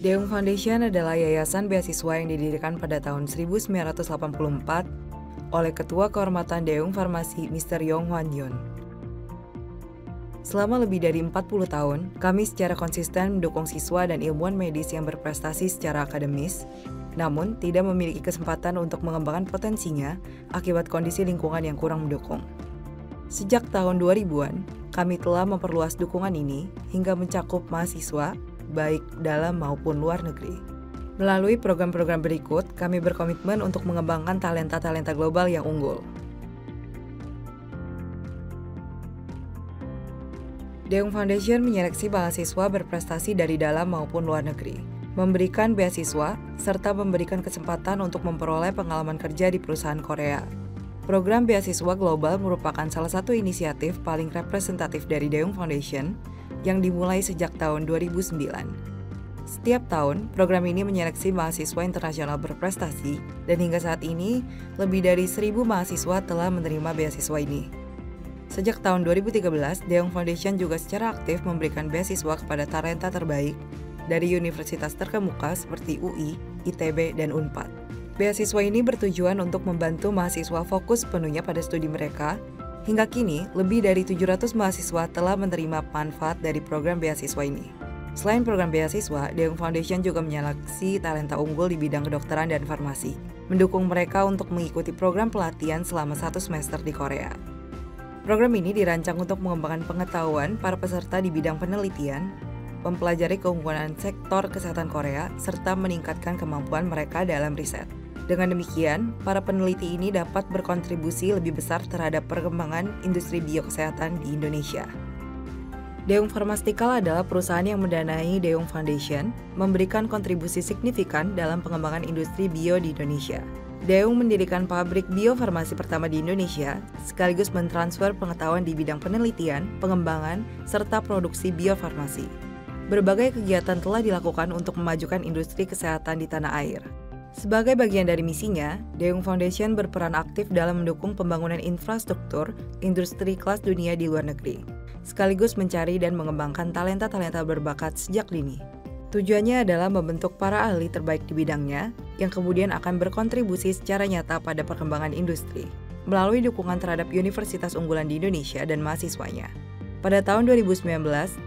Daeung Foundation adalah yayasan beasiswa yang didirikan pada tahun 1984 oleh Ketua Kehormatan Daeung Farmasi Mr. Yong Hwan-yeon. Selama lebih dari 40 tahun, kami secara konsisten mendukung siswa dan ilmuwan medis yang berprestasi secara akademis, namun tidak memiliki kesempatan untuk mengembangkan potensinya akibat kondisi lingkungan yang kurang mendukung. Sejak tahun 2000-an, kami telah memperluas dukungan ini hingga mencakup mahasiswa, baik dalam maupun luar negeri. Melalui program-program berikut, kami berkomitmen untuk mengembangkan talenta-talenta global yang unggul. Daeung Foundation menyeleksi mahasiswa berprestasi dari dalam maupun luar negeri, memberikan beasiswa, serta memberikan kesempatan untuk memperoleh pengalaman kerja di perusahaan Korea. Program beasiswa global merupakan salah satu inisiatif paling representatif dari Daeung Foundation yang dimulai sejak tahun 2009. Setiap tahun, program ini menyeleksi mahasiswa internasional berprestasi dan hingga saat ini, lebih dari 1.000 mahasiswa telah menerima beasiswa ini. Sejak tahun 2013, Daeung Foundation juga secara aktif memberikan beasiswa kepada talenta terbaik dari universitas terkemuka seperti UI, ITB, dan UNPAD. Beasiswa ini bertujuan untuk membantu mahasiswa fokus penuhnya pada studi mereka. Hingga kini, lebih dari 700 mahasiswa telah menerima manfaat dari program beasiswa ini. Selain program beasiswa, Daeung Foundation juga menyeleksi talenta unggul di bidang kedokteran dan farmasi, mendukung mereka untuk mengikuti program pelatihan selama 1 semester di Korea. Program ini dirancang untuk mengembangkan pengetahuan para peserta di bidang penelitian, mempelajari keunggulan sektor kesehatan Korea, serta meningkatkan kemampuan mereka dalam riset. Dengan demikian, para peneliti ini dapat berkontribusi lebih besar terhadap perkembangan industri biokesehatan di Indonesia. Daeung Pharmaceutical adalah perusahaan yang mendanai Daeung Foundation, memberikan kontribusi signifikan dalam pengembangan industri bio di Indonesia. Daeung mendirikan pabrik biofarmasi pertama di Indonesia, sekaligus mentransfer pengetahuan di bidang penelitian, pengembangan, serta produksi biofarmasi. Berbagai kegiatan telah dilakukan untuk memajukan industri kesehatan di tanah air. Sebagai bagian dari misinya, Daeung Foundation berperan aktif dalam mendukung pembangunan infrastruktur industri kelas dunia di luar negeri, sekaligus mencari dan mengembangkan talenta-talenta berbakat sejak dini. Tujuannya adalah membentuk para ahli terbaik di bidangnya, yang kemudian akan berkontribusi secara nyata pada perkembangan industri, melalui dukungan terhadap universitas unggulan di Indonesia dan mahasiswanya. Pada tahun 2019,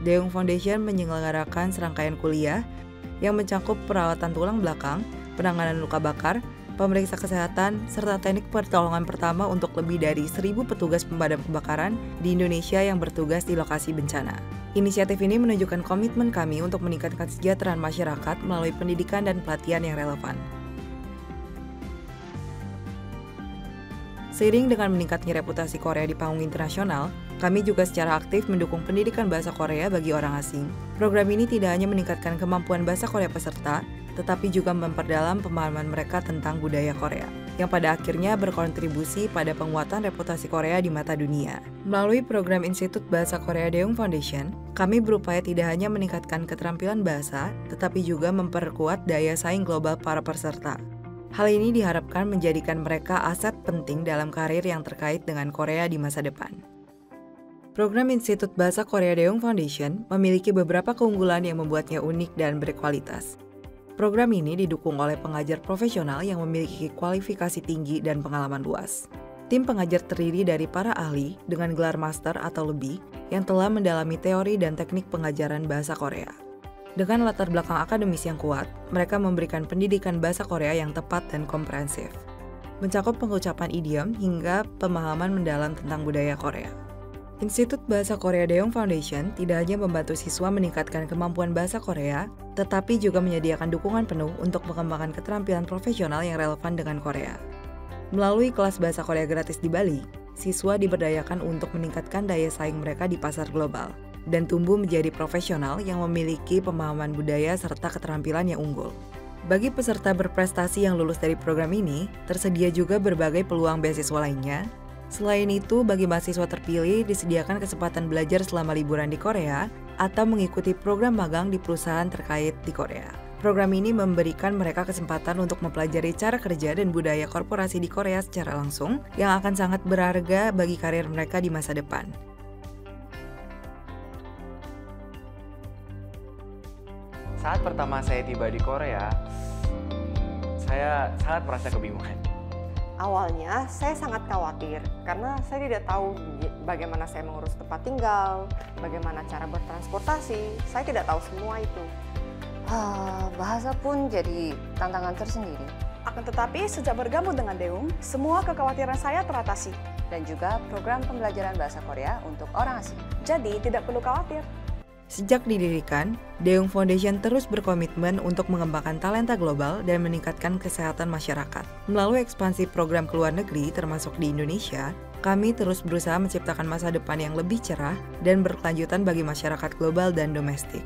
Daeung Foundation menyelenggarakan serangkaian kuliah yang mencakup perawatan tulang belakang, penanganan luka bakar, pemeriksa kesehatan, serta teknik pertolongan pertama untuk lebih dari 1.000 petugas pemadam kebakaran di Indonesia yang bertugas di lokasi bencana. Inisiatif ini menunjukkan komitmen kami untuk meningkatkan kesejahteraan masyarakat melalui pendidikan dan pelatihan yang relevan. Seiring dengan meningkatnya reputasi Korea di panggung internasional, kami juga secara aktif mendukung pendidikan bahasa Korea bagi orang asing. Program ini tidak hanya meningkatkan kemampuan bahasa Korea peserta, tetapi juga memperdalam pemahaman mereka tentang budaya Korea, yang pada akhirnya berkontribusi pada penguatan reputasi Korea di mata dunia. Melalui program Institut Bahasa Korea Daeung Foundation, kami berupaya tidak hanya meningkatkan keterampilan bahasa, tetapi juga memperkuat daya saing global para peserta. Hal ini diharapkan menjadikan mereka aset penting dalam karir yang terkait dengan Korea di masa depan. Program Institut Bahasa Korea Daeung Foundation memiliki beberapa keunggulan yang membuatnya unik dan berkualitas. Program ini didukung oleh pengajar profesional yang memiliki kualifikasi tinggi dan pengalaman luas. Tim pengajar terdiri dari para ahli dengan gelar master atau lebih yang telah mendalami teori dan teknik pengajaran bahasa Korea. Dengan latar belakang akademis yang kuat, mereka memberikan pendidikan bahasa Korea yang tepat dan komprehensif, mencakup pengucapan idiom hingga pemahaman mendalam tentang budaya Korea. Institut Bahasa Korea Daeung Foundation tidak hanya membantu siswa meningkatkan kemampuan bahasa Korea, tetapi juga menyediakan dukungan penuh untuk mengembangkan keterampilan profesional yang relevan dengan Korea. Melalui kelas bahasa Korea gratis di Bali, siswa diberdayakan untuk meningkatkan daya saing mereka di pasar global, dan tumbuh menjadi profesional yang memiliki pemahaman budaya serta keterampilan yang unggul. Bagi peserta berprestasi yang lulus dari program ini, tersedia juga berbagai peluang beasiswa lainnya. Selain itu, bagi mahasiswa terpilih disediakan kesempatan belajar selama liburan di Korea atau mengikuti program magang di perusahaan terkait di Korea. Program ini memberikan mereka kesempatan untuk mempelajari cara kerja dan budaya korporasi di Korea secara langsung yang akan sangat berharga bagi karir mereka di masa depan. Saat pertama saya tiba di Korea, saya sangat merasa kebingungan. Awalnya saya sangat khawatir karena saya tidak tahu bagaimana saya mengurus tempat tinggal, bagaimana cara bertransportasi, saya tidak tahu semua itu. Bahasa pun jadi tantangan tersendiri. Akan tetapi sejak bergabung dengan Deung, semua kekhawatiran saya teratasi. Dan juga program pembelajaran bahasa Korea untuk orang asing. Jadi tidak perlu khawatir. Sejak didirikan, Daeung Foundation terus berkomitmen untuk mengembangkan talenta global dan meningkatkan kesehatan masyarakat. Melalui ekspansi program ke luar negeri termasuk di Indonesia, kami terus berusaha menciptakan masa depan yang lebih cerah dan berkelanjutan bagi masyarakat global dan domestik.